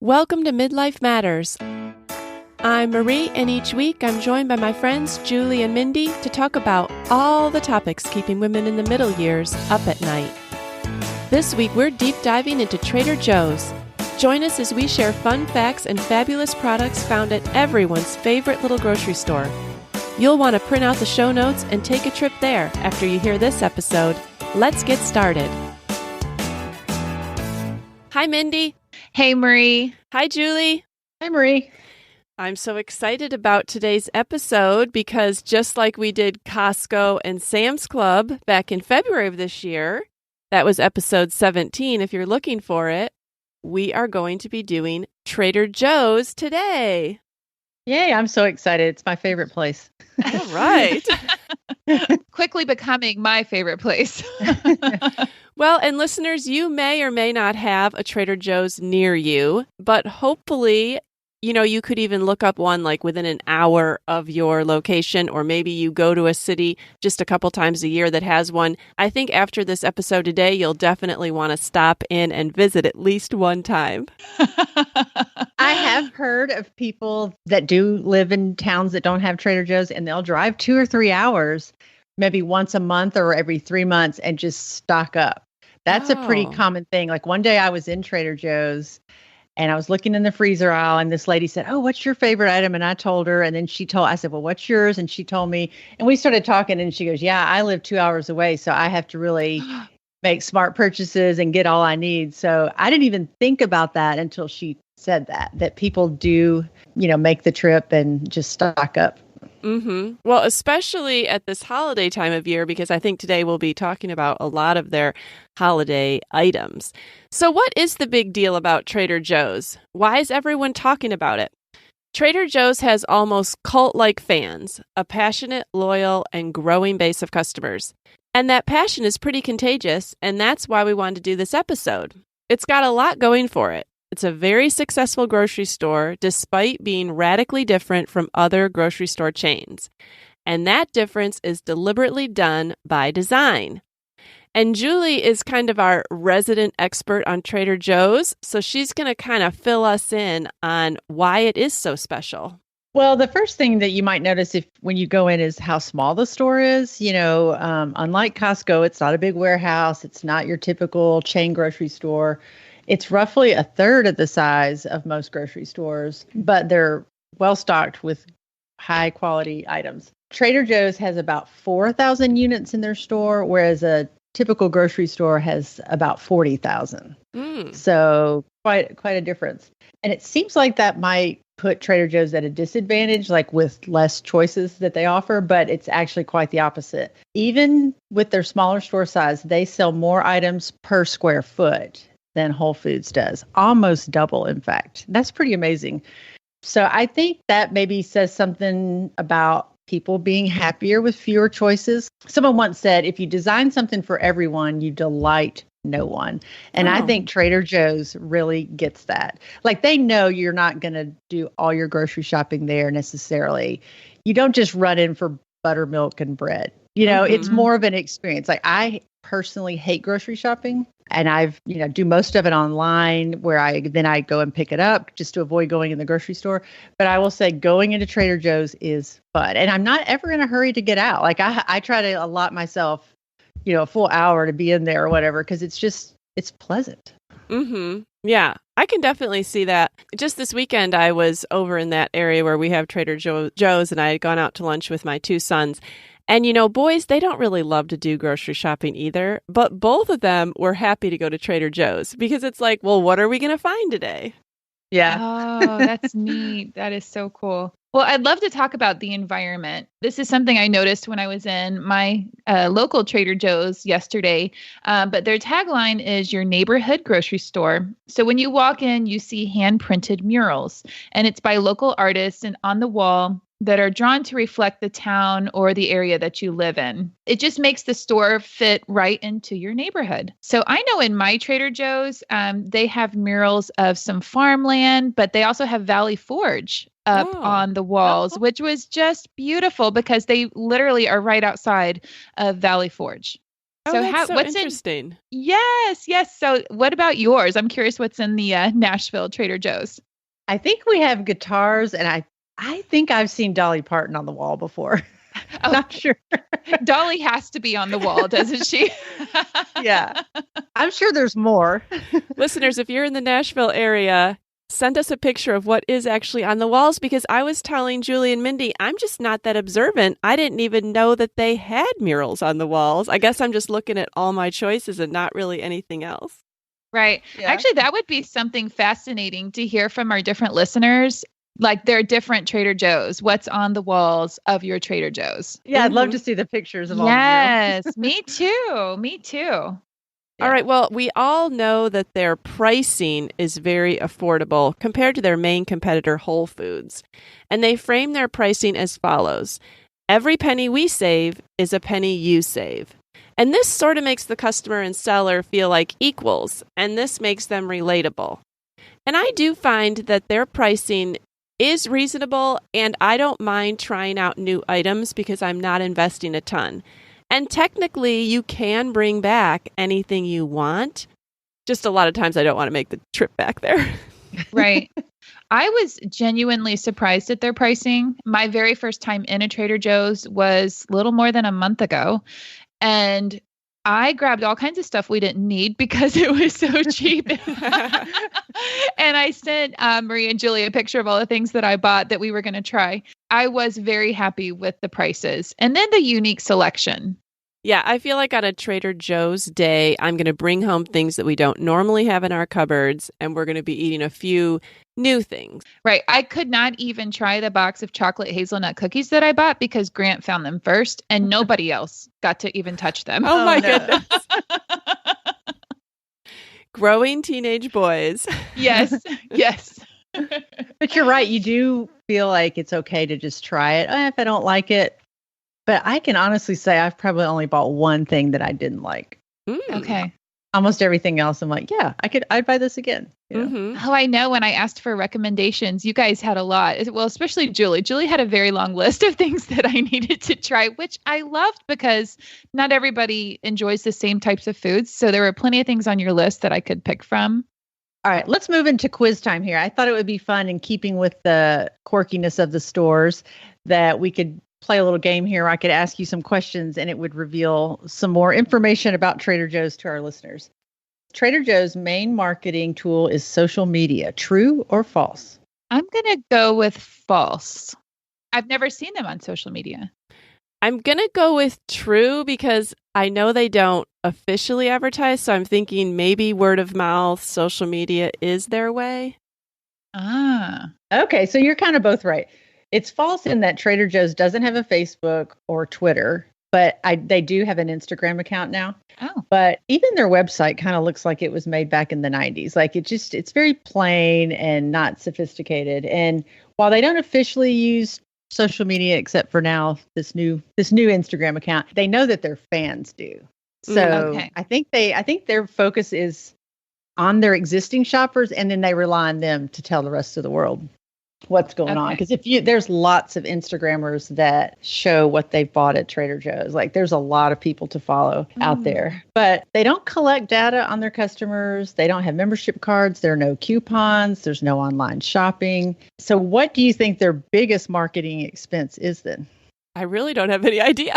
Welcome to Midlife Matters. I'm Marie, and each week I'm joined by my friends Julie and Mindy to talk about all the topics keeping women in the middle years up at night. This week we're deep diving into Trader Joe's. Join us as we share fun facts and fabulous products found at everyone's favorite little grocery store. You'll want to print out the show notes and take a trip there after you hear this episode. Let's get started. Hi, Mindy. Hey, Marie. Hi, Julie. Hi, Marie. I'm so excited about today's episode because just like we did Costco and Sam's Club back in February of this year, that was episode 17 if you're looking for it, we are going to be doing Trader Joe's today. Yay, I'm so excited. It's my favorite place. All right. Quickly becoming my favorite place. Well, and listeners, you may or may not have a Trader Joe's near you, but hopefully, you could even look up one like within an hour of your location, or maybe you go to a city just a couple times a year that has one. I think after this episode today, you'll definitely want to stop in and visit at least one time. I have heard of people that do live in towns that don't have Trader Joe's, and they'll drive 2 or 3 hours, maybe once a month or every 3 months, and just stock up. That's a pretty common thing. Like one day I was in Trader Joe's and I was looking in the freezer aisle, and this lady said, "Oh, what's your favorite item?" And I told her, and then I said, "Well, what's yours?" And she told me, and we started talking, and she goes, "Yeah, I live 2 hours away, so I have to really make smart purchases and get all I need." So I didn't even think about that until she said that people do, make the trip and just stock up. Mm-hmm. Well, especially at this holiday time of year, because I think today we'll be talking about a lot of their holiday items. So what is the big deal about Trader Joe's? Why is everyone talking about it? Trader Joe's has almost cult-like fans, a passionate, loyal, and growing base of customers. And that passion is pretty contagious, and that's why we wanted to do this episode. It's got a lot going for it. It's a very successful grocery store, despite being radically different from other grocery store chains. And that difference is deliberately done by design. And Julie is kind of our resident expert on Trader Joe's, so she's going to kind of fill us in on why it is so special. Well, the first thing that you might notice when you go in is how small the store is. Unlike Costco, it's not a big warehouse. It's not your typical chain grocery store. It's roughly a third of the size of most grocery stores, but they're well stocked with high quality items. Trader Joe's has about 4,000 units in their store, whereas a typical grocery store has about 40,000. So quite a difference. And it seems like that might put Trader Joe's at a disadvantage, like with less choices that they offer, but it's actually quite the opposite. Even with their smaller store size, they sell more items per square foot than Whole Foods does. Almost double, in fact. That's pretty amazing. So I think that maybe says something about people being happier with fewer choices. Someone once said, if you design something for everyone, you delight no one. And I think Trader Joe's really gets that. Like they know you're not going to do all your grocery shopping there necessarily. You don't just run in for buttermilk and bread. It's more of an experience. Like I personally hate grocery shopping, and I've, do most of it online where I go and pick it up just to avoid going in the grocery store. But I will say going into Trader Joe's is fun, and I'm not ever in a hurry to get out. Like I try to allot myself, a full hour to be in there or whatever, because it's pleasant. Mm-hmm. Yeah, I can definitely see that. Just this weekend, I was over in that area where we have Trader Joe's, and I had gone out to lunch with my two sons. And, boys, they don't really love to do grocery shopping either, but both of them were happy to go to Trader Joe's because it's like, well, what are we going to find today? Yeah. Oh, that's neat. That is so cool. Well, I'd love to talk about the environment. This is something I noticed when I was in my local Trader Joe's yesterday, but their tagline is your neighborhood grocery store. So when you walk in, you see hand-printed murals, and it's by local artists and on the wall that are drawn to reflect the town or the area that you live in. It just makes the store fit right into your neighborhood. So I know in my Trader Joe's, they have murals of some farmland, but they also have Valley Forge up on the walls, which was just beautiful because they literally are right outside of Valley Forge. Oh, So that's so what's interesting. Yes, yes. So what about yours? I'm curious what's in the Nashville Trader Joe's. I think we have guitars, and I think I've seen Dolly Parton on the wall before. Oh, Not sure. Dolly has to be on the wall, doesn't she? Yeah. I'm sure there's more. Listeners, if you're in the Nashville area, send us a picture of what is actually on the walls, because I was telling Julie and Mindy, I'm just not that observant. I didn't even know that they had murals on the walls. I guess I'm just looking at all my choices and not really anything else. Right. Yeah. Actually, that would be something fascinating to hear from our different listeners. Like their different Trader Joe's. What's on the walls of your Trader Joe's? Yeah, I'd love to see the pictures of all the murals. Yes, me too. Me too. Yeah. All right. Well, we all know that their pricing is very affordable compared to their main competitor, Whole Foods. And they frame their pricing as follows. Every penny we save is a penny you save. And this sort of makes the customer and seller feel like equals, and this makes them relatable. And I do find that their pricing is reasonable, and I don't mind trying out new items because I'm not investing a ton. And technically, you can bring back anything you want. Just a lot of times I don't want to make the trip back there. Right. I was genuinely surprised at their pricing. My very first time in a Trader Joe's was a little more than a month ago. And I grabbed all kinds of stuff we didn't need because it was so cheap. And I sent Marie and Julie a picture of all the things that I bought that we were going to try. I was very happy with the prices and then the unique selection. Yeah, I feel like on a Trader Joe's day, I'm going to bring home things that we don't normally have in our cupboards, and we're going to be eating a few new things. Right. I could not even try the box of chocolate hazelnut cookies that I bought because Grant found them first and nobody else got to even touch them. Oh my no. goodness. Growing teenage boys. Yes. Yes. But you're right. You do feel like it's okay to just try it. If I don't like it. But I can honestly say I've probably only bought one thing that I didn't like. Okay. Almost everything else, I'm like, yeah, I'd buy this again. Yeah. Mm-hmm. Oh, I know. When I asked for recommendations, you guys had a lot. Well, especially Julie. Julie had a very long list of things that I needed to try, which I loved because not everybody enjoys the same types of foods. So there were plenty of things on your list that I could pick from. All right, let's move into quiz time here. I thought it would be fun in keeping with the quirkiness of the stores that we could play a little game here. I could ask you some questions and it would reveal some more information about Trader Joe's to our listeners. Trader Joe's main marketing tool is social media. True or false? I'm going to go with false. I've never seen them on social media. I'm going to go with true because I know they don't officially advertise. So I'm thinking maybe word of mouth, social media is their way. Ah. Okay, so you're kind of both right. It's false in that Trader Joe's doesn't have a Facebook or Twitter, but they do have an Instagram account now. Oh. But even their website kind of looks like it was made back in the 90s. Like it's very plain and not sophisticated. And while they don't officially use social media except for now this new Instagram account, they know that their fans do. So Okay. I think their focus is on their existing shoppers, and then they rely on them to tell the rest of the world what's going on. Because there's lots of Instagrammers that show what they've bought at Trader Joe's. Like there's a lot of people to follow out there, but they don't collect data on their customers. They don't have membership cards. There are no coupons. There's no online shopping. So what do you think their biggest marketing expense is then? I really don't have any idea.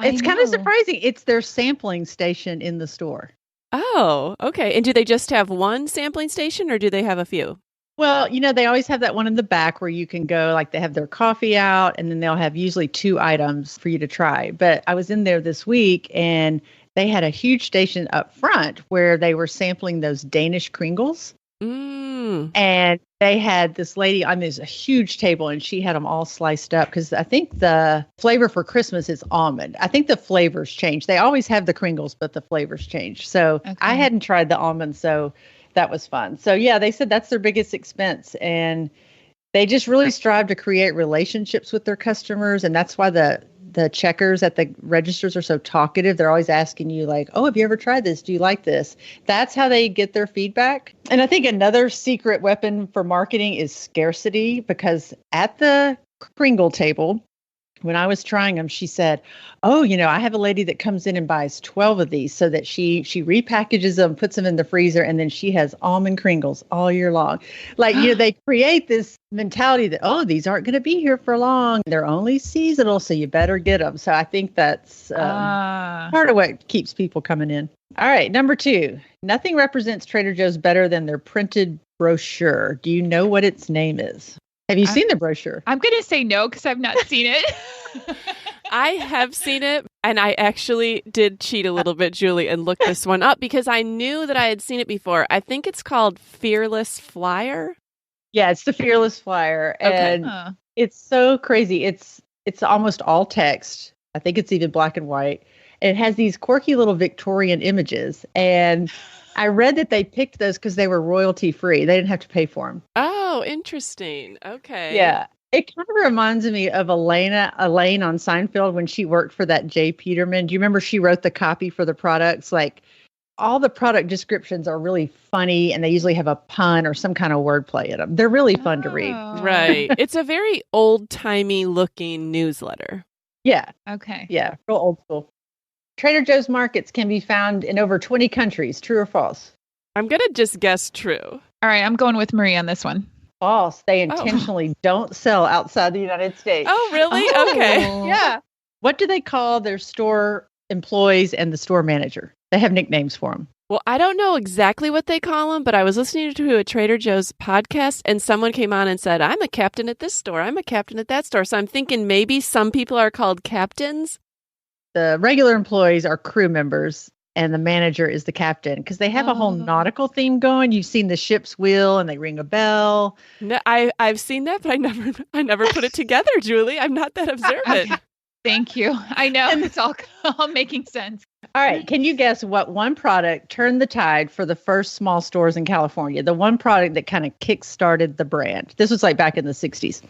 It's kind of surprising. It's their sampling station in the store. Oh, okay. And do they just have one sampling station or do they have a few? Well, they always have that one in the back where you can go, like they have their coffee out and then they'll have usually 2 items for you to try. But I was in there this week and they had a huge station up front where they were sampling those Danish Kringles. And they had this lady, there's a huge table and she had them all sliced up because I think the flavor for Christmas is almond. I think the flavors change. They always have the Kringles, but the flavors change. So I hadn't tried the almond, so that was fun. So yeah, they said that's their biggest expense. And they just really strive to create relationships with their customers. And that's why the checkers at the registers are so talkative. They're always asking you like, oh, have you ever tried this? Do you like this? That's how they get their feedback. And I think another secret weapon for marketing is scarcity, because at the Kringle table, when I was trying them, she said, "Oh, I have a lady that comes in and buys 12 of these so that she repackages them, puts them in the freezer, and then she has almond Kringles all year long." Like, they create this mentality that, oh, these aren't going to be here for long. They're only seasonal, so you better get them. So I think that's part of what keeps people coming in. All right, number 2. Nothing represents Trader Joe's better than their printed brochure. Do you know what its name is? Have you seen the brochure? I'm going to say no because I've not seen it. I have seen it, and I actually did cheat a little bit, Julie, and look this one up because I knew that I had seen it before. I think it's called Fearless Flyer. Yeah, it's the Fearless Flyer, and it's so crazy. It's almost all text. I think it's even black and white. And it has these quirky little Victorian images, and I read that they picked those because they were royalty free. They didn't have to pay for them. Oh, interesting. Okay. Yeah. It kind of reminds me of Elaine on Seinfeld when she worked for that J. Peterman. Do you remember she wrote the copy for the products? Like, all the product descriptions are really funny, and they usually have a pun or some kind of wordplay in them. They're really fun to read. Right. It's a very old-timey looking newsletter. Yeah. Okay. Yeah. Real old school. Trader Joe's markets can be found in over 20 countries. True or false? I'm going to just guess true. All right. I'm going with Marie on this one. False. They intentionally don't sell outside the United States. Oh, really? Okay. Yeah. What do they call their store employees and the store manager? They have nicknames for them. Well, I don't know exactly what they call them, but I was listening to a Trader Joe's podcast and someone came on and said, "I'm a captain at this store. I'm a captain at that store." So I'm thinking maybe some people are called captains. The regular employees are crew members and the manager is the captain because they have a whole nautical theme going. You've seen the ship's wheel and they ring a bell. No, I've seen that, but I never put it together, Julie. I'm not that observant. Okay. Thank you. I know it's all making sense. All right. Can you guess what one product turned the tide for the first small stores in California? The one product that kind of kick-started the brand. This was like back in the 60s.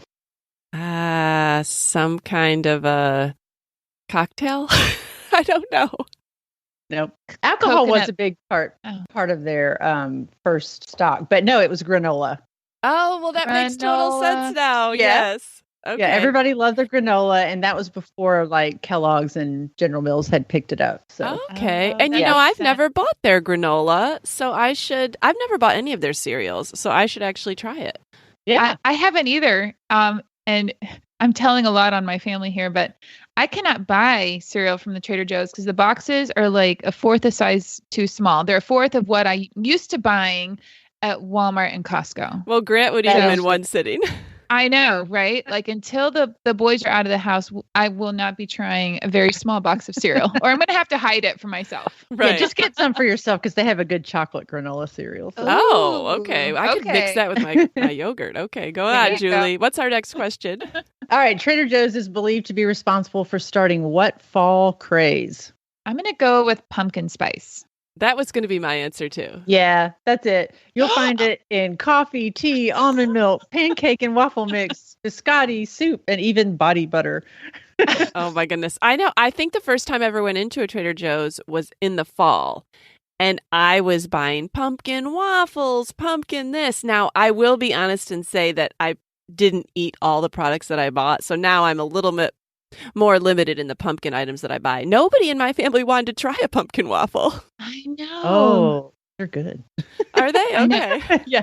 Some kind of a cocktail? I don't know. Nope. Alcohol was a big part of their first stock. But no, it was granola. Oh, well, that makes total sense now. Yeah. Yes. Okay. Yeah, everybody loved their granola, and that was before like Kellogg's and General Mills had picked it up. So okay. And I've never bought their granola, so I've never bought any of their cereals, so I should actually try it. Yeah. I haven't either. And I'm telling a lot on my family here, but I cannot buy cereal from the Trader Joe's because the boxes are like a fourth a size too small. They're a fourth of what I used to buying at Walmart and Costco. Well, Grant would eat them in one sitting. I know, right? Like until the boys are out of the house, I will not be trying a very small box of cereal, or I'm going to have to hide it for myself. Right. Yeah, just get some for yourself because they have a good chocolate granola cereal. So. Oh, okay. I could mix that with my yogurt. Okay, go on, Julie. What's our next question? All right. Trader Joe's is believed to be responsible for starting what fall craze? I'm going to go with pumpkin spice. That was going to be my answer too. Yeah, that's it. You'll find it in coffee, tea, almond milk, pancake and waffle mix, biscotti, soup, and even body butter. Oh my goodness. I know. I think the first time I ever went into a Trader Joe's was in the fall. And I was buying pumpkin waffles, pumpkin this. Now, I will be honest and say that I didn't eat all the products that I bought. So now I'm a little bit more limited in the pumpkin items that I buy. Nobody in my family wanted to try a pumpkin waffle. I know. Oh, they're good. Are they? Okay. Yeah.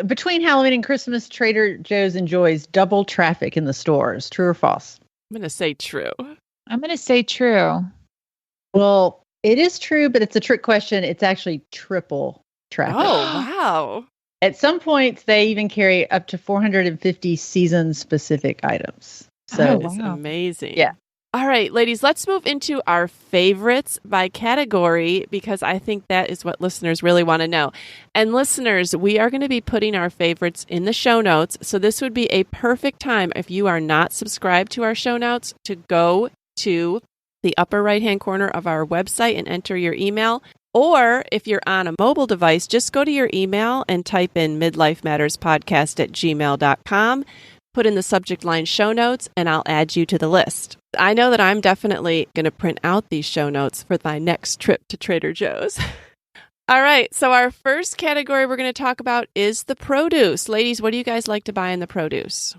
Between Halloween and Christmas, Trader Joe's enjoys double traffic in the stores. True or false? I'm going to say true. I'm going to say true. Well, it is true, but it's a trick question. It's actually triple traffic. Oh, wow. At some points, they even carry up to 450 season-specific items. So It's amazing. Yeah. All right, ladies, let's move into our favorites by category because I think that is what listeners really want to know. And listeners, we are going to be putting our favorites in the show notes. So this would be a perfect time if you are not subscribed to our show notes to go to the upper right-hand corner of our website and enter your email. Or if you're on a mobile device, just go to your email and type in midlifematterspodcast@gmail.com. Put in the subject line show notes, and I'll add you to the list. I know that I'm definitely going to print out these show notes for my next trip to Trader Joe's. All right, so our first category we're going to talk about is the produce. Ladies, what do you guys like to buy in the produce?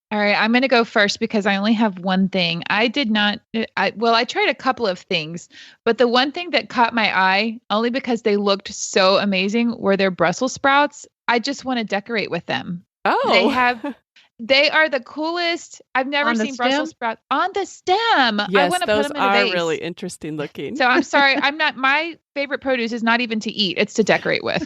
All right, I'm going to go first because I only have one thing. I tried a couple of things, but the one thing that caught my eye, only because they looked so amazing, were their Brussels sprouts. I just want to decorate with them. Oh. They are the coolest. I've never seen Brussels sprouts on the stem. Yes, I want to put them in a vase. those are really interesting looking. So I'm sorry, my favorite produce is not even to eat, it's to decorate with.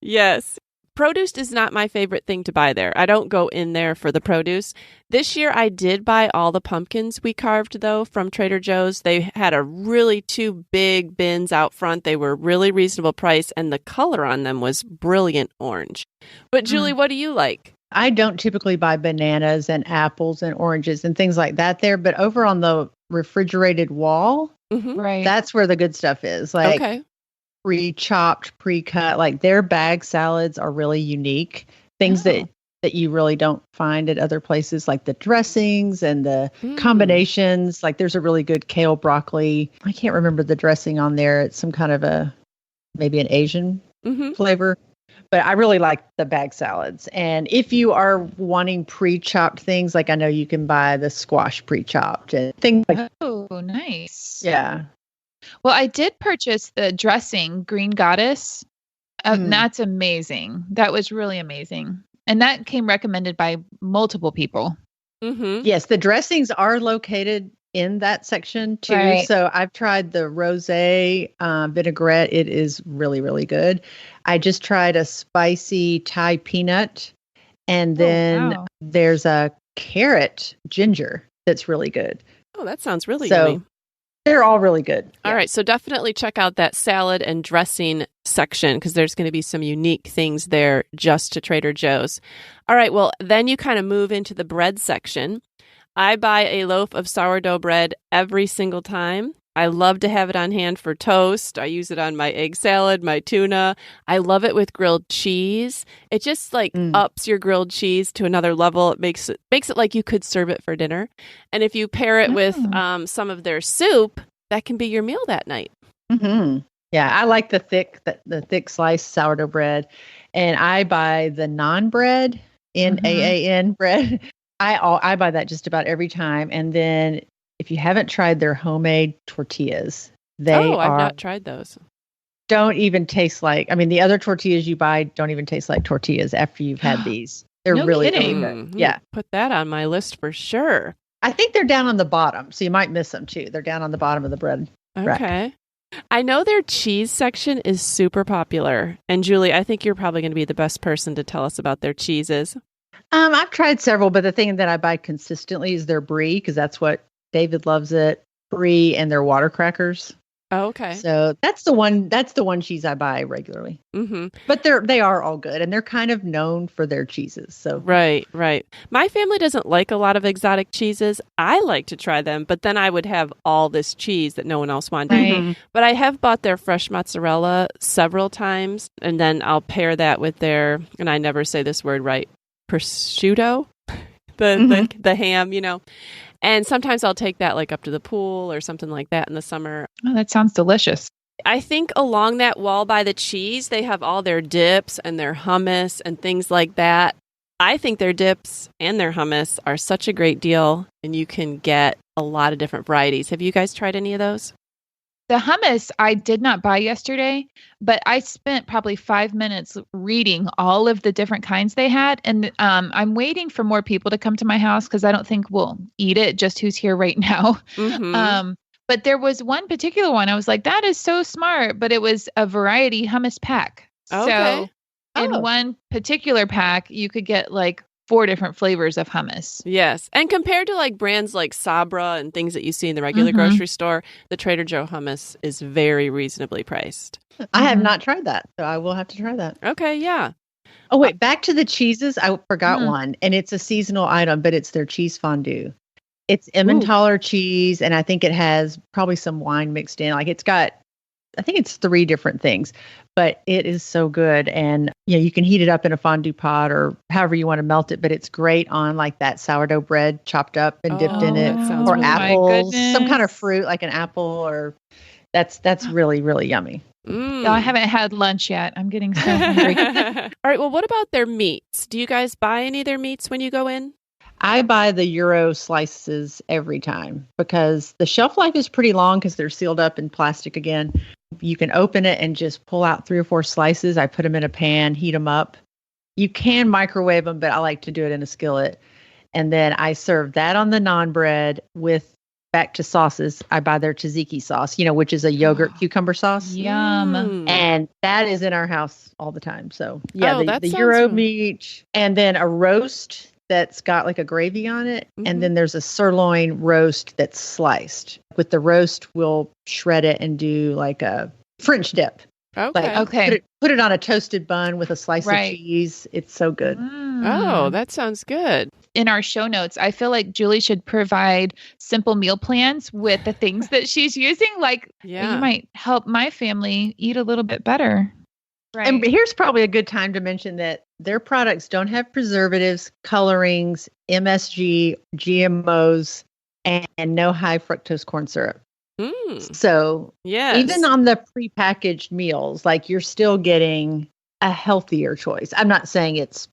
Yes. Produce is not my favorite thing to buy there. I don't go in there for the produce. This year, I did buy all the pumpkins we carved, though, from Trader Joe's. They had a really 2 big bins out front. They were really reasonable price, and the color on them was brilliant orange. But Julie, what do you like? I don't typically buy bananas and apples and oranges and things like that there, but over on the refrigerated wall, right, that's where the good stuff is. Like, okay. Pre-chopped, pre-cut, like their bag salads are really unique. Things that you really don't find at other places, like the dressings and the combinations. Like there's a really good kale broccoli. I can't remember the dressing on there. It's some kind of maybe an Asian flavor. But I really like the bag salads. And if you are wanting pre-chopped things, like I know you can buy the squash pre-chopped and things like Oh, nice. Yeah. Well, I did purchase the dressing, Green Goddess. That's amazing. That was really amazing. And that came recommended by multiple people. Yes, the dressings are located in that section too. Right. So I've tried the rosé vinaigrette. It is really, really good. I just tried a spicy Thai peanut. And then there's a carrot ginger that's really good. Oh, that sounds really yummy. They're all really good. All right. So definitely check out that salad and dressing section because there's going to be some unique things there just to Trader Joe's. All right. Well, then you kind of move into the bread section. I buy a loaf of sourdough bread every single time. I love to have it on hand for toast. I use it on my egg salad, my tuna. I love it with grilled cheese. It just ups your grilled cheese to another level. It makes it like you could serve it for dinner. And if you pair it with some of their soup, that can be your meal that night. Yeah, I like the thick sliced sourdough bread, and I buy the Naan bread, Naan bread. I buy that just about every time, and then. If you haven't tried their homemade tortillas, I've not tried those. Don't even taste like, the other tortillas you buy don't even taste like tortillas after you've had these. They're really good. Yeah. Put that on my list for sure. I think they're down on the bottom, so you might miss them too. They're down on the bottom of the bread rack. Okay. I know their cheese section is super popular. And Julie, I think you're probably going to be the best person to tell us about their cheeses. I've tried several, but the thing that I buy consistently is their Brie, because that's what David loves it. Brie and their water crackers. Oh, okay. So that's the one cheese I buy regularly. But they are all good, and they're kind of known for their cheeses. So right. My family doesn't like a lot of exotic cheeses. I like to try them, but then I would have all this cheese that no one else wanted. Right. But I have bought their fresh mozzarella several times, and then I'll pair that with their, and I never say this word right, prosciutto, the ham, And sometimes I'll take that up to the pool or something like that in the summer. Oh, that sounds delicious. I think along that wall by the cheese, they have all their dips and their hummus and things like that. I think their dips and their hummus are such a great deal, and you can get a lot of different varieties. Have you guys tried any of those? The hummus I did not buy yesterday, but I spent probably 5 minutes reading all of the different kinds they had. And I'm waiting for more people to come to my house because I don't think we'll eat it, just who's here right now. But there was one particular one. I was like, that is so smart. But it was a variety hummus pack. Okay. So in one particular pack, you could get 4 different flavors of hummus. Yes. And compared to brands like Sabra and things that you see in the regular grocery store, the Trader Joe hummus is very reasonably priced. I have not tried that, so I will have to try that. Okay, yeah. Oh, wait, back to the cheeses. I forgot one, and it's a seasonal item, but it's their cheese fondue. It's Emmentaler cheese, and I think it has probably some wine mixed in. I think it's 3 different things, but it is so good. And you can heat it up in a fondue pot or however you want to melt it, but it's great on that sourdough bread chopped up and dipped in it, or really apples, some kind of fruit like an apple, or that's really, really yummy. No, I haven't had lunch yet. I'm getting so hungry. All right. Well, what about their meats? Do you guys buy any of their meats when you go in? I buy the Euro slices every time because the shelf life is pretty long because they're sealed up in plastic again. You can open it and just pull out 3 or 4 slices. I put them in a pan, heat them up. You can microwave them, but I like to do it in a skillet. And then I serve that on the naan bread with, back to sauces. I buy their Taziki sauce, which is a yogurt cucumber sauce. Yum. And that is in our house all the time. So yeah, the sounds Euro good. meat, and then a roast that's got like a gravy on it. Mhm. And then there's a sirloin roast that's sliced. With the roast, we'll shred it and do like a French dip. Okay. Okay. Put it on a toasted bun with a slice Right. of cheese. It's so good. Oh, that sounds good. In our show notes, I feel like Julie should provide simple meal plans with the things that she's using. Like, Yeah. you might help my family eat a little bit better. Right. And here's probably a good time to mention that their products don't have preservatives, colorings, MSG, GMOs, and no high fructose corn syrup. So Yes. even on the prepackaged meals, like you're still getting a healthier choice. I'm not saying it's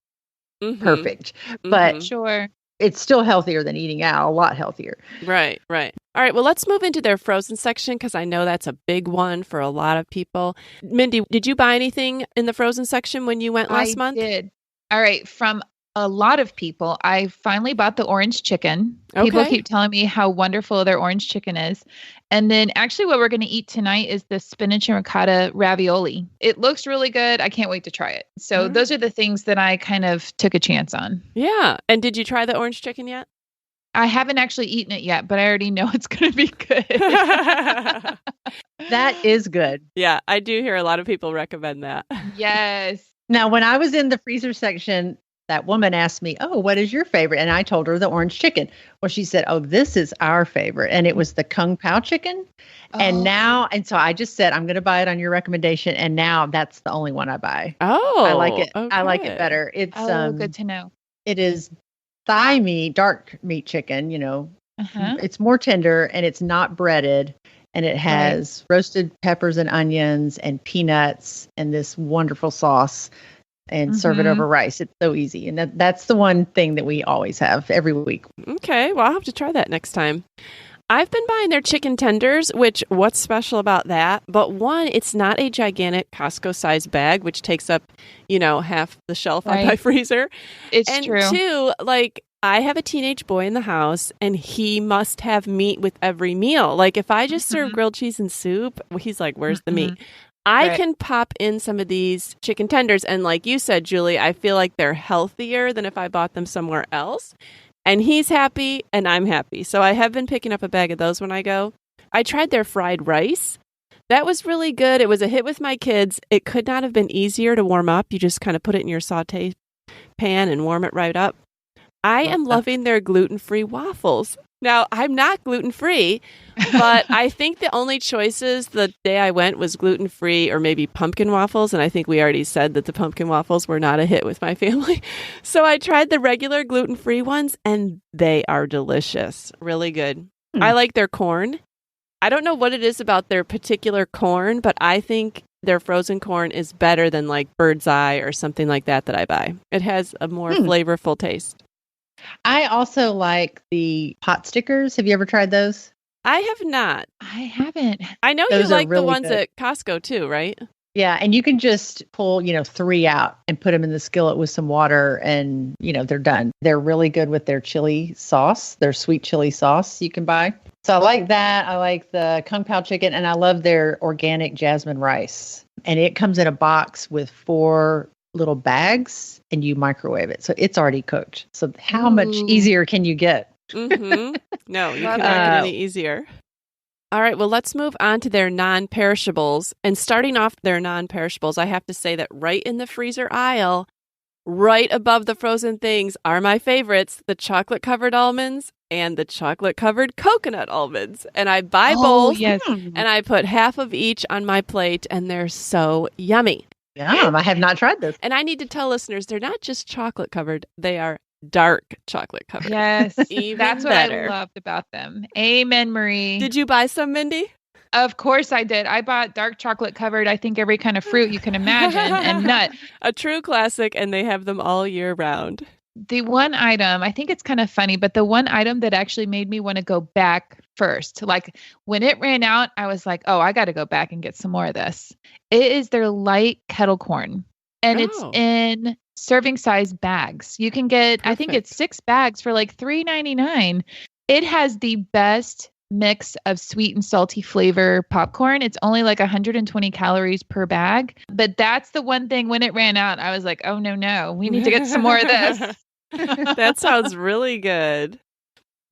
perfect, but Sure. it's still healthier than eating out, a lot healthier. Right. All right. Well, let's move into their frozen section because I know that's a big one for a lot of people. Mindy, did you buy anything in the frozen section when you went last month? I did. All right. From a lot of people, I finally bought the orange chicken. People Okay. keep telling me how wonderful their orange chicken is. And then actually what we're going to eat tonight is the spinach and ricotta ravioli. It looks really good. I can't wait to try it. So those are the things that I kind of took a chance on. Yeah. And did you try the orange chicken yet? I haven't actually eaten it yet, but I already know it's going to be good. That is good. Yeah, I do hear a lot of people recommend that. Yes. Now, when I was in the freezer section, that woman asked me, "Oh, what is your favorite?" And I told her the orange chicken. Well, she said, "Oh, this is our favorite." And it was the Kung Pao chicken. And so I just said, I'm going to buy it on your recommendation. And now that's the only one I buy. Oh, I like it. I like okay. it better. It's Good to know. it is thigh meat, dark meat chicken, Uh-huh. It's more tender and it's not breaded. And it has roasted peppers and onions and peanuts and this wonderful sauce, and serve it over rice. It's so easy. And that's the one thing that we always have every week. Okay, well, I'll have to try that next time. I've been buying their chicken tenders, which what's special about that? But one, it's not a gigantic Costco-sized bag, which takes up, half the shelf on my freezer. It's and true. two, I have a teenage boy in the house, and he must have meat with every meal. Like, if I just serve grilled cheese and soup, he's like, where's the meat? I can pop in some of these chicken tenders. And like you said, Julie, I feel like they're healthier than if I bought them somewhere else. And he's happy and I'm happy. So I have been picking up a bag of those when I go. I tried their fried rice. That was really good. It was a hit with my kids. It could not have been easier to warm up. You just kind of put it in your saute pan and warm it right up. I am loving their gluten-free waffles. Now, I'm not gluten-free, but I think the only choices the day I went was gluten-free or maybe pumpkin waffles. And I think we already said that the pumpkin waffles were not a hit with my family. So I tried the regular gluten-free ones, and they are delicious. Really good. I like their corn. I don't know what it is about their particular corn, but I think their frozen corn is better than like Bird's Eye or something like that I buy. It has a more flavorful taste. I also like the Potstickers. Have you ever tried those? I have not. I haven't. I know Those you are like the really ones good. at Costco too, right? Yeah, and you can just pull, 3 out and put them in the skillet with some water and, they're done. They're really good with their chili sauce, their sweet chili sauce you can buy. So I like that. I like the Kung Pao chicken, and I love their organic jasmine rice. And it comes in a box with 4 little bags, and you microwave it. So it's already cooked. So how much easier can you get? Mm-hmm. No, you Love cannot get that. any easier. All right, well, let's move on to their non-perishables. And starting off their non-perishables, I have to say that right in the freezer aisle, right above the frozen things, are my favorites, the chocolate-covered almonds and the chocolate-covered coconut almonds. And I buy both, Yes. and I put half of each on my plate, and they're so yummy. Yum, I have not tried this. And I need to tell listeners, they're not just chocolate-covered, they are dark chocolate-covered. Yes. Even That's what better. I loved about them. Amen, Marie. Did you buy some, Mindy? Of course I did. I bought dark chocolate covered, I think every kind of fruit you can imagine and nut. A true classic, and they have them all year round. The one item, I think it's kind of funny, but the one item that actually made me want to go back first, like when it ran out, I was like, oh, I got to go back and get some more of this. It is their light kettle corn, and it's in serving size bags. You can get, I think it's 6 bags for like $3.99. It has the best mix of sweet and salty flavor popcorn. It's only like 120 calories per bag. But that's the one thing when it ran out, I was like, oh, no, we need to get some more of this. That sounds really good.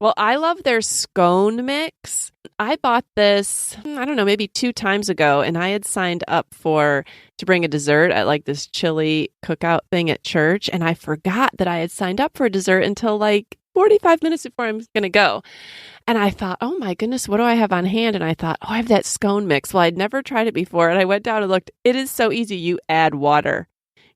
Well, I love their scone mix. I bought this, I don't know, maybe 2 times ago, and I had signed up to bring a dessert at like this chili cookout thing at church, and I forgot that I had signed up for a dessert until like 45 minutes before I'm going to go. And I thought, oh my goodness, what do I have on hand? And I thought, oh, I have that scone mix. Well, I'd never tried it before. And I went down and looked. It is so easy. You add water.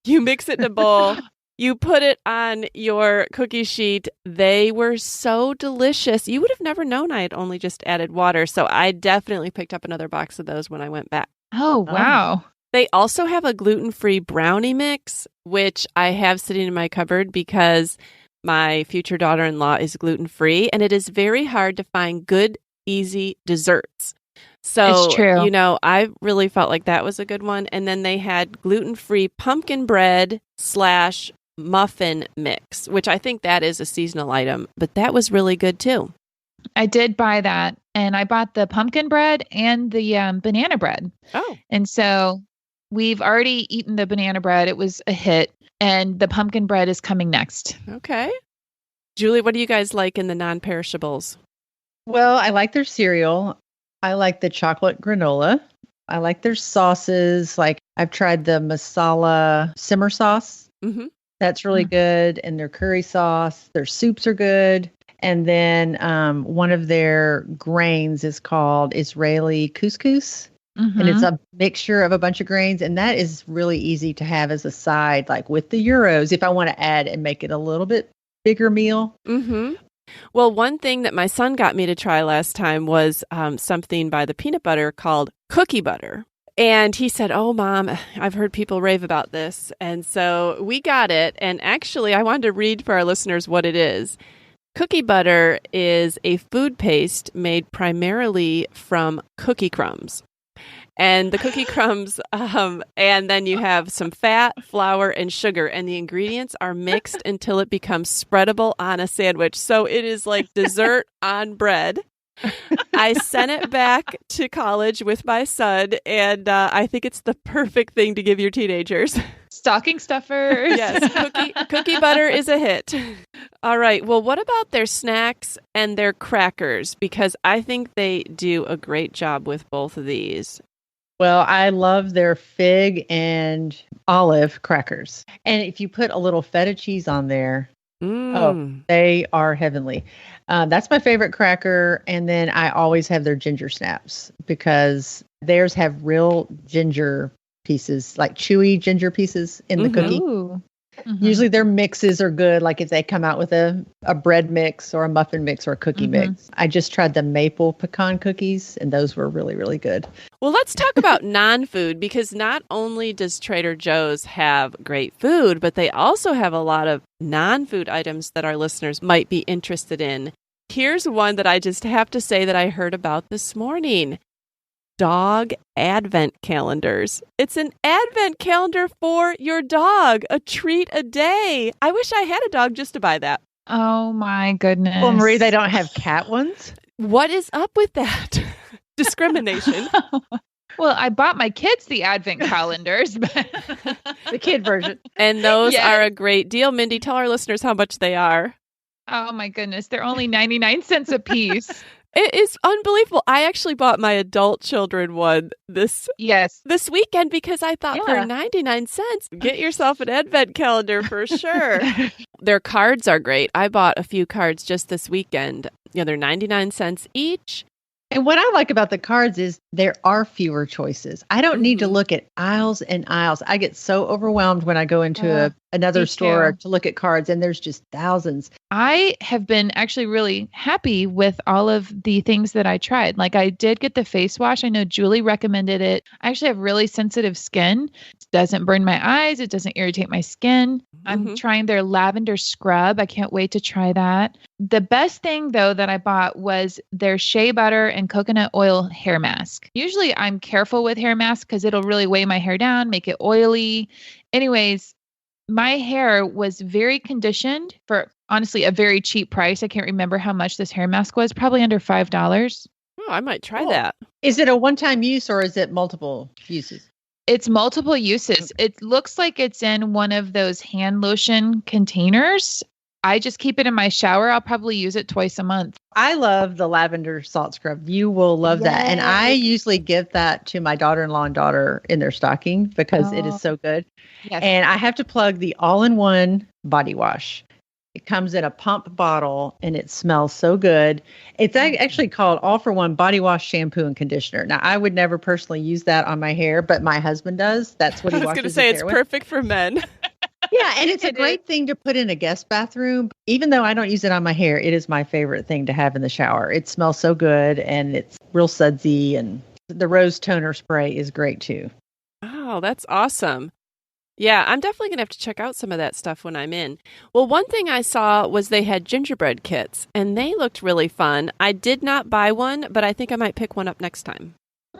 You mix it in a bowl. You put it on your cookie sheet. They were so delicious. You would have never known I had only just added water. So I definitely picked up another box of those when I went back. Oh, wow. They also have a gluten-free brownie mix, which I have sitting in my cupboard because my future daughter-in-law is gluten-free, and it is very hard to find good, easy desserts. So, it's true. I really felt like that was a good one. And then they had gluten-free pumpkin bread / muffin mix, which I think that is a seasonal item, but that was really good too. I did buy that, and I bought the pumpkin bread and the banana bread. Oh. And so we've already eaten the banana bread. It was a hit, and the pumpkin bread is coming next. Okay. Julie, what do you guys like in the non-perishables? Well, I like their cereal. I like the chocolate granola. I like their sauces. Like I've tried the Masala simmer sauce. Mm-hmm. That's really good. And their curry sauce. Their soups are good. And then one of their grains is called Israeli couscous. Mm-hmm. And it's a mixture of a bunch of grains. And that is really easy to have as a side, like with the gyros, if I want to add and make it a little bit bigger meal. Mm-hmm. Well, one thing that my son got me to try last time was something by the peanut butter called cookie butter. And he said, oh, Mom, I've heard people rave about this. And so we got it. And actually, I wanted to read for our listeners what it is. Cookie butter is a food paste made primarily from cookie crumbs. And the cookie crumbs, and then you have some fat, flour, and sugar, and the ingredients are mixed until it becomes spreadable on a sandwich. So it is like dessert on bread. I sent it back to college with my son, and I think it's the perfect thing to give your teenagers. Stocking stuffers. Yes, cookie butter is a hit. All right. Well, what about their snacks and their crackers? Because I think they do a great job with both of these. Well, I love their fig and olive crackers. And if you put a little feta cheese on there, they are heavenly. That's my favorite cracker. And then I always have their ginger snaps because theirs have real ginger pieces, like chewy ginger pieces in the cookie. Ooh. Mm-hmm. Usually their mixes are good, like if they come out with a bread mix or a muffin mix or a cookie mix. I just tried the maple pecan cookies, and those were really, really good. Well, let's talk about non-food, because not only does Trader Joe's have great food, but they also have a lot of non-food items that our listeners might be interested in. Here's one that I just have to say that I heard about this morning. Dog advent calendars. It's an advent calendar for your dog, a treat a day. I wish I had a dog just to buy that. Oh my goodness. Well, Marie, they don't have cat ones? What is up with that? Discrimination. Well, I bought my kids the advent calendars, but the kid version. And those are a great deal. Mindy, tell our listeners how much they are. Oh my goodness. They're only 99 cents a piece. It is unbelievable. I actually bought my adult children one this weekend because I thought for 99 cents, get yourself an advent calendar for sure. Their cards are great. I bought a few cards just this weekend. They're 99 cents each. And what I like about the cards is there are fewer choices. I don't need to look at aisles and aisles. I get so overwhelmed when I go into another store to look at cards, and there's just thousands. I have been actually really happy with all of the things that I tried. Like I did get the face wash. I know Julie recommended it. I actually have really sensitive skin. It doesn't burn my eyes. It doesn't irritate my skin. I'm trying their lavender scrub. I can't wait to try that. The best thing, though, that I bought was their shea butter and coconut oil hair mask. Usually I'm careful with hair masks because it'll really weigh my hair down, make it oily. Anyways, my hair was very conditioned for honestly a very cheap price. I can't remember how much this hair mask was, probably under $5. Oh, I might try that. Is it a one-time use or is it multiple uses? It's multiple uses. It looks like it's in one of those hand lotion containers. I just keep it in my shower. I'll probably use it twice a month. I love the lavender salt scrub. You will love that. And I usually give that to my daughter-in-law and daughter in their stocking because it is so good. Yes. And I have to plug the all-in-one body wash. It comes in a pump bottle and it smells so good. It's actually called All for One Body Wash, Shampoo, and Conditioner. Now, I would never personally use that on my hair, but my husband does. That's what he washes his hair with. I was going to say it's perfect for men. Yeah, and it's a great thing to put in a guest bathroom. Even though I don't use it on my hair, it is my favorite thing to have in the shower. It smells so good and it's real sudsy, and the rose toner spray is great too. Oh, that's awesome. Yeah, I'm definitely going to have to check out some of that stuff when I'm in. Well, one thing I saw was they had gingerbread kits, and they looked really fun. I did not buy one, but I think I might pick one up next time.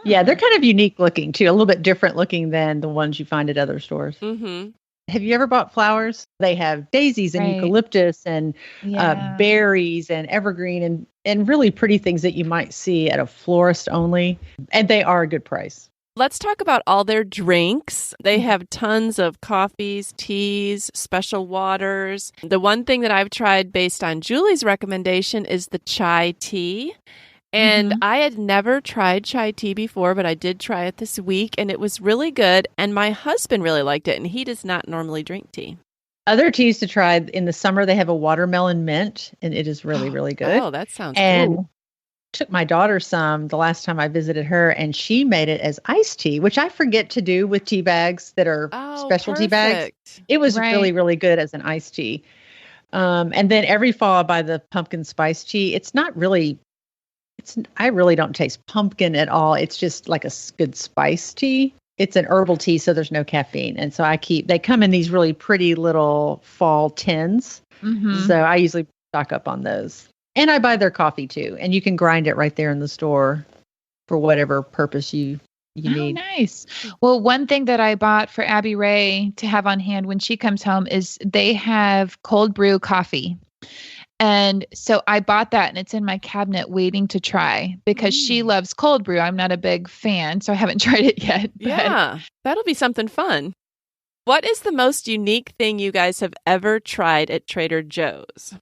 Yeah, they're kind of unique looking too, a little bit different looking than the ones you find at other stores. Mm-hmm. Have you ever bought flowers? They have daisies and eucalyptus and berries and evergreen and really pretty things that you might see at a florist only. And they are a good price. Let's talk about all their drinks. They have tons of coffees, teas, special waters. The one thing that I've tried based on Julie's recommendation is the chai tea. And I had never tried chai tea before, but I did try it this week, and it was really good. And my husband really liked it, and he does not normally drink tea. Other teas to try in the summer, they have a watermelon mint, and it is really, really good. Oh, that sounds cool. Took my daughter some the last time I visited her, and she made it as iced tea, which I forget to do with tea bags that are specialty bags. It was really, really good as an iced tea. And then every fall I buy the pumpkin spice tea. It's not really... I really don't taste pumpkin at all. It's just like a good spice tea. It's an herbal tea, so there's no caffeine. And so they come in these really pretty little fall tins. So I usually stock up on those. And I buy their coffee too. And you can grind it right there in the store for whatever purpose you need. Nice. Well, one thing that I bought for Abby Ray to have on hand when she comes home is they have cold brew coffee. And so I bought that and it's in my cabinet waiting to try because she loves cold brew. I'm not a big fan, so I haven't tried it yet. Yeah, that'll be something fun. What is the most unique thing you guys have ever tried at Trader Joe's?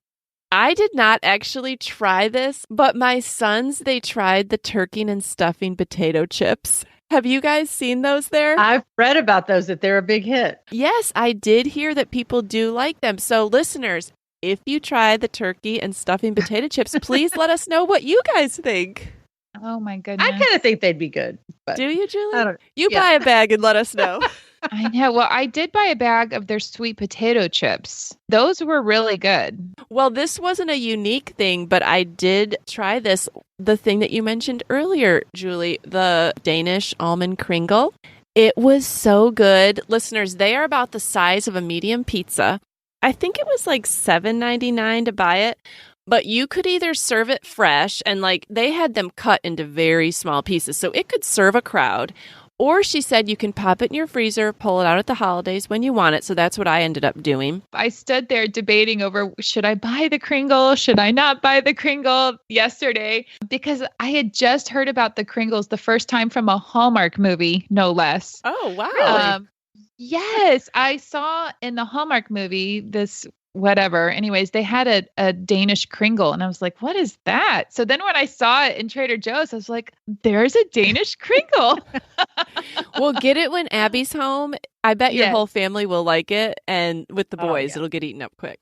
I did not actually try this, but my sons, they tried the turkey and stuffing potato chips. Have you guys seen those there? I've read about those, that they're a big hit. Yes, I did hear that people do like them. So listeners, if you try the turkey and stuffing potato chips, please let us know what you guys think. Oh, my goodness. I kind of think they'd be good. But do you, Julie? You buy a bag and let us know. I know. Well, I did buy a bag of their sweet potato chips. Those were really good. Well, this wasn't a unique thing, but I did try this. The thing that you mentioned earlier, Julie, the Danish almond Kringle. It was so good. Listeners, they are about the size of a medium pizza. I think it was like $7.99 to buy it, but you could either serve it fresh and they had them cut into very small pieces so it could serve a crowd, or she said you can pop it in your freezer, pull it out at the holidays when you want it. So that's what I ended up doing. I stood there debating over, should I buy the Kringle? Should I not buy the Kringle yesterday? Because I had just heard about the Kringles the first time from a Hallmark movie, no less. Oh, wow. Yes, I saw in the Hallmark movie this whatever. Anyways, they had a Danish Kringle and I was like, what is that? So then when I saw it in Trader Joe's, I was like, there's a Danish Kringle. We'll get it when Abby's home. I bet your whole family will like it. And with the boys, it'll get eaten up quick.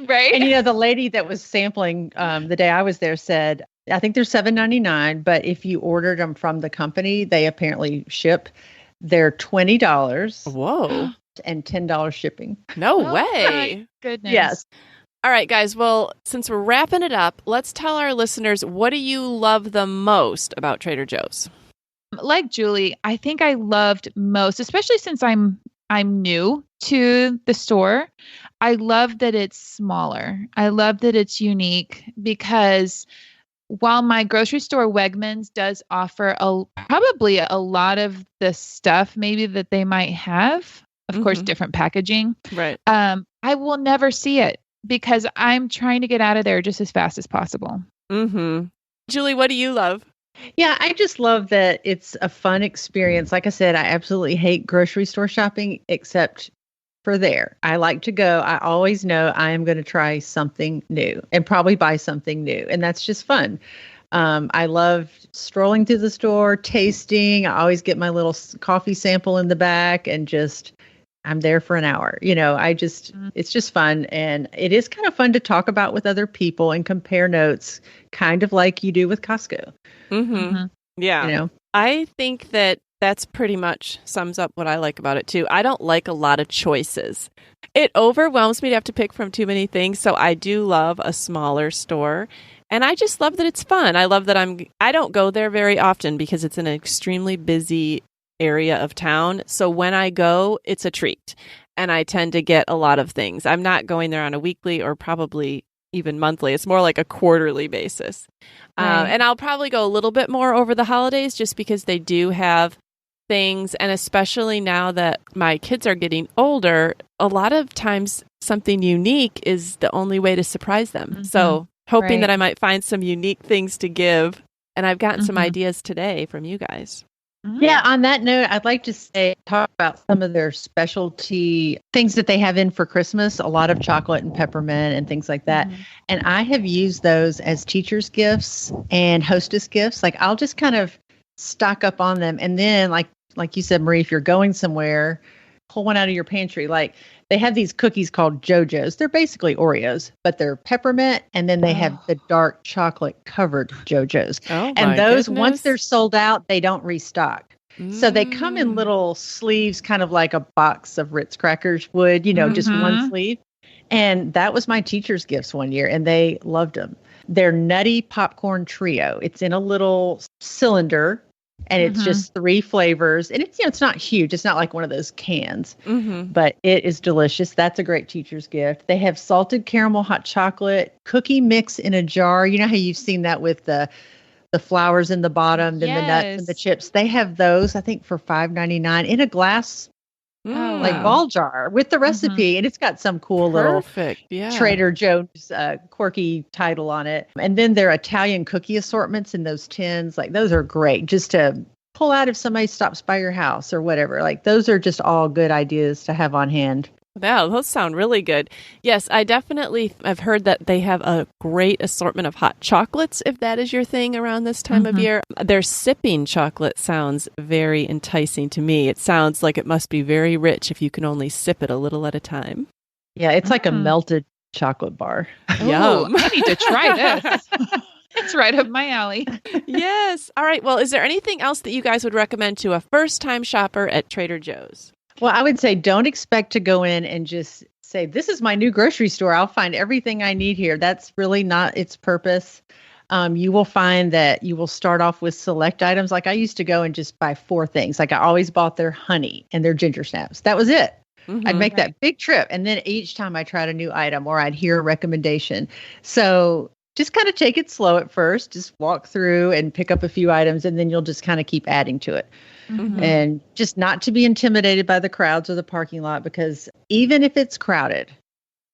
Right. And the lady that was sampling the day I was there said, I think they're $7.99, but if you ordered them from the company, they apparently ship. They're $20. Whoa. And $10 shipping. No Oh, way. my goodness. Yes. All right, guys. Well, since we're wrapping it up, let's tell our listeners, what do you love the most about Trader Joe's? Like Julie, I think I loved most, especially since I'm new to the store. I love that it's smaller. I love that it's unique because while my grocery store Wegmans does offer probably a lot of the stuff maybe that they might have, of course, different packaging. Right. I will never see it because I'm trying to get out of there just as fast as possible. Mm-hmm. Julie, what do you love? Yeah, I just love that it's a fun experience. Like I said, I absolutely hate grocery store shopping except for there. I like to go. I always know I am going to try something new and probably buy something new. And that's just fun. I love strolling through the store, tasting. I always get my little coffee sample in the back and just, I'm there for an hour. It's just fun. And it is kind of fun to talk about with other people and compare notes, kind of like you do with Costco. Mm-hmm. Yeah. I think that's pretty much sums up what I like about it too. I don't like a lot of choices. It overwhelms me to have to pick from too many things. So I do love a smaller store. And I just love that it's fun. I love that I don't go there very often because it's an extremely busy area of town. So when I go, it's a treat. And I tend to get a lot of things. I'm not going there on a weekly or probably even monthly. It's more like a quarterly basis. Right. And I'll probably go a little bit more over the holidays just because they do have things. And especially now that my kids are getting older, a lot of times something unique is the only way to surprise them. Mm-hmm. So hoping Right. that I might find some unique things to give. And I've gotten some ideas today from you guys. Yeah, on that note, I'd like to talk about some of their specialty things that they have in for Christmas, a lot of chocolate and peppermint and things like that. And I have used those as teachers' gifts and hostess gifts. Like I'll just kind of stock up on them. And then like you said, Marie, if you're going somewhere, pull one out of your pantry. Like they have these cookies called JoJo's. They're basically Oreos, but they're peppermint. And then they have the dark chocolate covered JoJo's. Oh, and those, goodness. once they're sold out, they don't restock. So they come in little sleeves, kind of like a box of Ritz crackers would, just one sleeve. And that was my teacher's gifts one year, and they loved them. They're Nutty Popcorn Trio. It's in a little cylinder, and it's just 3 flavors. And it's not huge. It's not like one of those cans, but it is delicious. That's a great teacher's gift. They have salted caramel hot chocolate cookie mix in a jar. You know how you've seen that with the flowers in the bottom, then the nuts and the chips. They have those, I think, for $5.99 in a glass ball jar with the recipe. And it's got some cool little Trader Joe's quirky title on it. And then their Italian cookie assortments in those tins. Like those are great just to pull out if somebody stops by your house or whatever. Like those are just all good ideas to have on hand. Wow, those sound really good. Yes, I definitely have heard that they have a great assortment of hot chocolates, if that is your thing around this time of year. Their sipping chocolate sounds very enticing to me. It sounds like it must be very rich if you can only sip it a little at a time. Yeah, it's like a melted chocolate bar. Yum. I need to try this. It's right up my alley. Yes. All right. Well, is there anything else that you guys would recommend to a first-time shopper at Trader Joe's? Well, I would say don't expect to go in and just say, this is my new grocery store. I'll find everything I need here. That's really not its purpose. You will find that you will start off with select items. Like I used to go and just buy 4 things. Like I always bought their honey and their ginger snaps. That was it. I'd make that big trip. And then each time I tried a new item or I'd hear a recommendation. So just kind of take it slow at first. Just walk through and pick up a few items, and then you'll just kind of keep adding to it. And just not to be intimidated by the crowds or the parking lot, because even if it's crowded,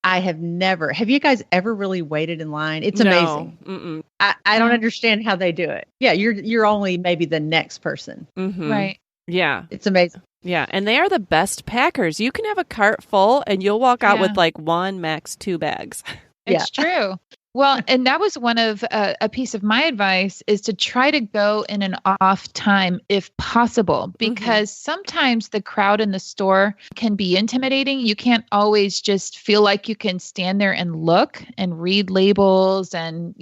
have you guys ever really waited in line? It's amazing. I don't understand how they do it. Yeah, you're only maybe the next person. Right. Yeah. It's amazing. Yeah, and they are the best packers. You can have a cart full and you'll walk out with like 1, max 2 bags. It's true. Well, and that was one of a piece of my advice is to try to go in an off time if possible, because sometimes the crowd in the store can be intimidating. You can't always just feel like you can stand there and look and read labels and,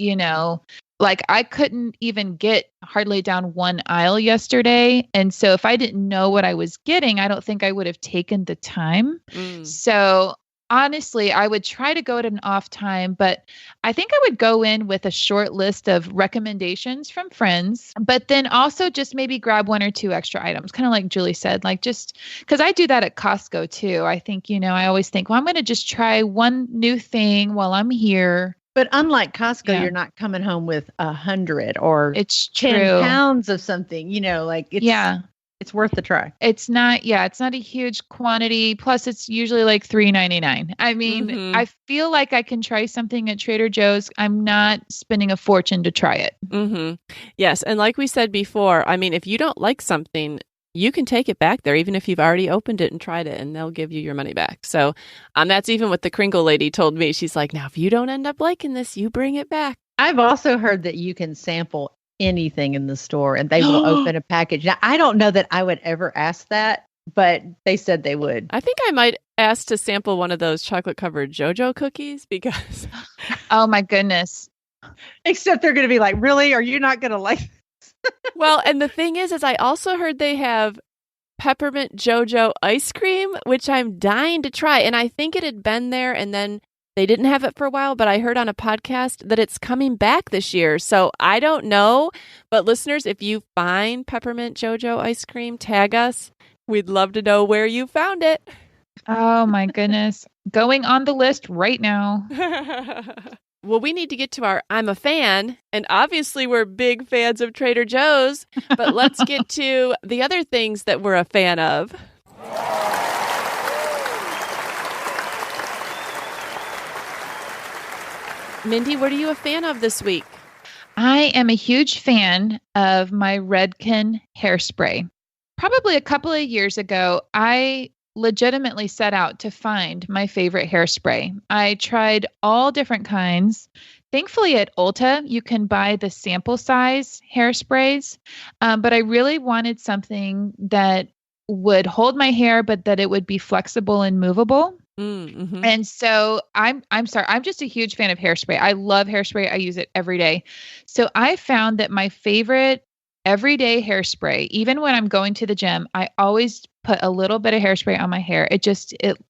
Like I couldn't even get hardly down one aisle yesterday. And so if I didn't know what I was getting, I don't think I would have taken the time. So honestly, I would try to go at an off time, but I think I would go in with a short list of recommendations from friends, but then also just maybe grab one or two extra items, kind of like Julie said, like just because I do that at Costco too. I think, I always think, well, I'm going to just try one new thing while I'm here. But unlike Costco, you're not coming home with 100 or it's 10 pounds of something, it's worth the try. It's not a huge quantity. Plus it's usually like $3.99. I mean, I feel like I can try something at Trader Joe's. I'm not spending a fortune to try it. Yes. And like we said before, I mean, if you don't like something, you can take it back there, even if you've already opened it and tried it, and they'll give you your money back. So that's even what the Kringle lady told me. She's like, now, if you don't end up liking this, you bring it back. I've also heard that you can sample anything in the store and they will open a package. Now, I don't know that I would ever ask that, but they said they would. I think I might ask to sample one of those chocolate-covered JoJo cookies because... Oh, my goodness. Except they're going to be like, really? Are you not going to like... Well, and the thing is I also heard they have peppermint JoJo ice cream, which I'm dying to try. And I think it had been there and then they didn't have it for a while, but I heard on a podcast that it's coming back this year. So I don't know. But listeners, if you find peppermint JoJo ice cream, tag us. We'd love to know where you found it. Oh, my goodness. Going on the list right now. Well, we need to get to our I'm a fan, and obviously we're big fans of Trader Joe's, but let's get to the other things that we're a fan of. Mindy, what are you a fan of this week? I am a huge fan of my Redken hairspray. Probably a couple of years ago, I legitimately set out to find my favorite hairspray. I tried all different kinds. Thankfully at Ulta, you can buy the sample size hairsprays, but I really wanted something that would hold my hair, but that it would be flexible and movable. And so I'm just a huge fan of hairspray. I love hairspray. I use it every day. So I found that my favorite everyday hairspray, even when I'm going to the gym, I always put a little bit of hairspray on my hair. It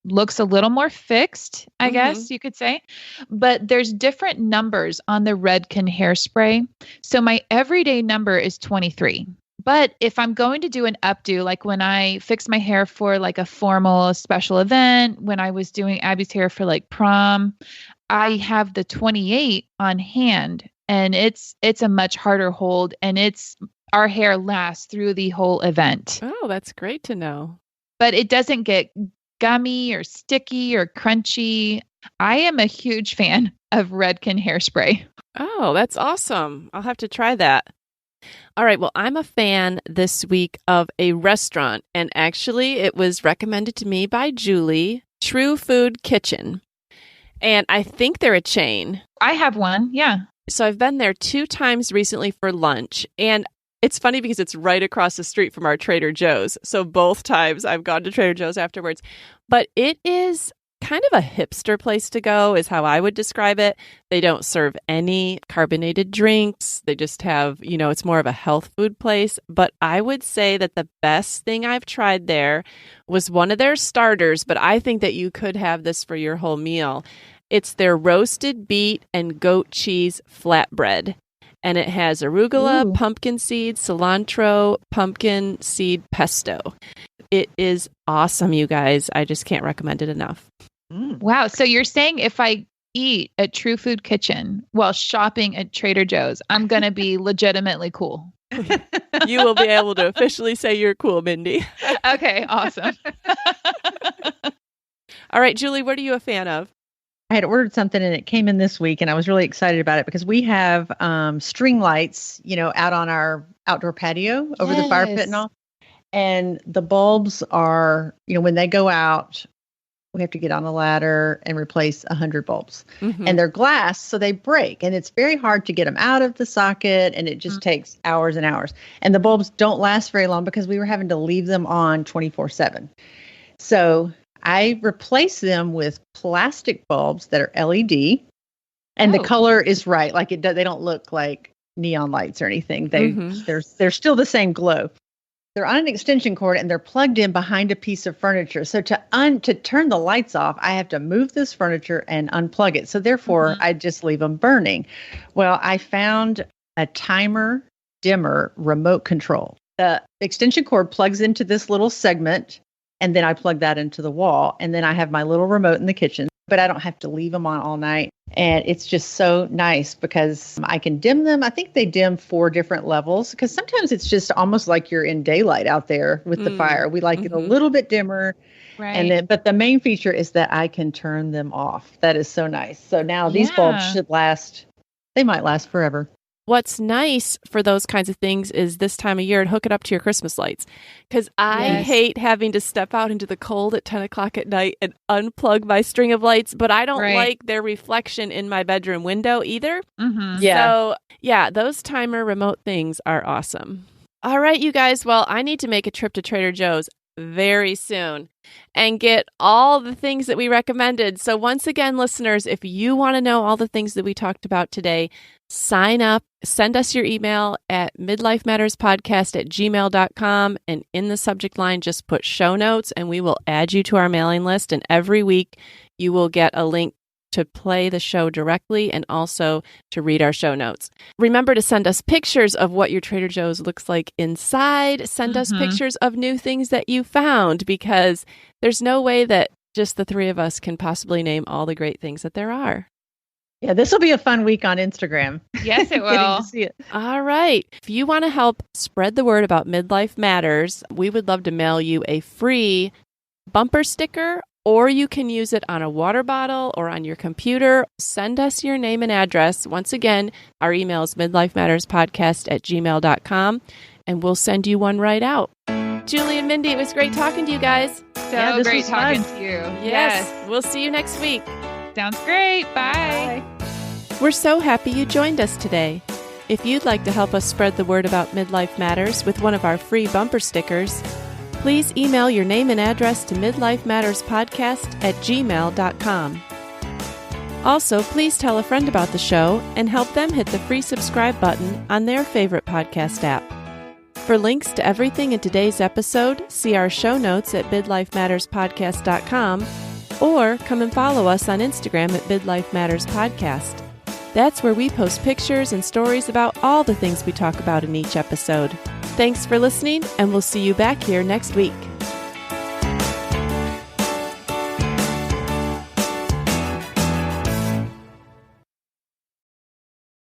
looks a little more fixed, I guess you could say. But there's different numbers on the Redken hairspray. So my everyday number is 23. But if I'm going to do an updo, like when I fix my hair for like a formal special event, when I was doing Abby's hair for like prom, I have the 28 on hand, and it's a much harder hold, and our hair lasts through the whole event. Oh, that's great to know. But it doesn't get gummy or sticky or crunchy. I am a huge fan of Redken hairspray. Oh, that's awesome. I'll have to try that. All right. Well, I'm a fan this week of a restaurant, and actually it was recommended to me by Julie, True Food Kitchen. And I think they're a chain. I have one. Yeah. So I've been there 2 times recently for lunch, and it's funny because it's right across the street from our Trader Joe's. So both times I've gone to Trader Joe's afterwards. But it is kind of a hipster place to go, is how I would describe it. They don't serve any carbonated drinks. They just have, it's more of a health food place. But I would say that the best thing I've tried there was one of their starters, but I think that you could have this for your whole meal. It's their roasted beet and goat cheese flatbread. And it has arugula, pumpkin seed, cilantro, pumpkin seed pesto. It is awesome, you guys. I just can't recommend it enough. Wow. So you're saying if I eat at True Food Kitchen while shopping at Trader Joe's, I'm going to be legitimately cool. You will be able to officially say you're cool, Mindy. Okay, awesome. All right, Julie, what are you a fan of? I had ordered something and it came in this week, and I was really excited about it because we have string lights, out on our outdoor patio over the fire pit and all. And the bulbs are, when they go out, we have to get on a ladder and replace 100 bulbs. And they're glass, so they break. And it's very hard to get them out of the socket, and it just takes hours and hours. And the bulbs don't last very long because we were having to leave them on 24/7. So I replace them with plastic bulbs that are LED, and the color is right. Like they don't look like neon lights or anything. They're still the same glow. They're on an extension cord and they're plugged in behind a piece of furniture. So to turn the lights off, I have to move this furniture and unplug it. So therefore, I just leave them burning. Well, I found a timer dimmer remote control. The extension cord plugs into this little segment, and then I plug that into the wall. And then I have my little remote in the kitchen, but I don't have to leave them on all night. And it's just so nice because I can dim them. I think they dim 4 different levels because sometimes it's just almost like you're in daylight out there with the fire. We like it a little bit dimmer. Right. But the main feature is that I can turn them off. That is so nice. So now these bulbs should last. They might last forever. What's nice for those kinds of things is this time of year and hook it up to your Christmas lights. Because I hate having to step out into the cold at 10 o'clock at night and unplug my string of lights, but I don't like their reflection in my bedroom window either. So, those timer remote things are awesome. All right, you guys. Well, I need to make a trip to Trader Joe's very soon and get all the things that we recommended. So once again, listeners, if you want to know all the things that we talked about today, sign up, send us your email at midlifematterspodcast@gmail.com. And in the subject line, just put show notes and we will add you to our mailing list. And every week you will get a link to play the show directly and also to read our show notes. Remember to send us pictures of what your Trader Joe's looks like inside. Send us pictures of new things that you found because there's no way that just the 3 of us can possibly name all the great things that there are. Yeah, this will be a fun week on Instagram. Yes, it will. To see it. All right. If you want to help spread the word about Midlife Matters, we would love to mail you a free bumper sticker, or you can use it on a water bottle or on your computer. Send us your name and address. Once again, our email is midlifematterspodcast@gmail.com, and we'll send you one right out. Julie and Mindy, it was great talking to you guys. So great talking to you. Yes. We'll see you next week. Sounds great. Bye. We're so happy you joined us today. If you'd like to help us spread the word about Midlife Matters with one of our free bumper stickers, please email your name and address to midlifematterspodcast@gmail.com. Also, please tell a friend about the show and help them hit the free subscribe button on their favorite podcast app. For links to everything in today's episode, see our show notes at midlifematterspodcast.com or come and follow us on Instagram at Midlife Matters Podcast. That's where we post pictures and stories about all the things we talk about in each episode. Thanks for listening, and we'll see you back here next week.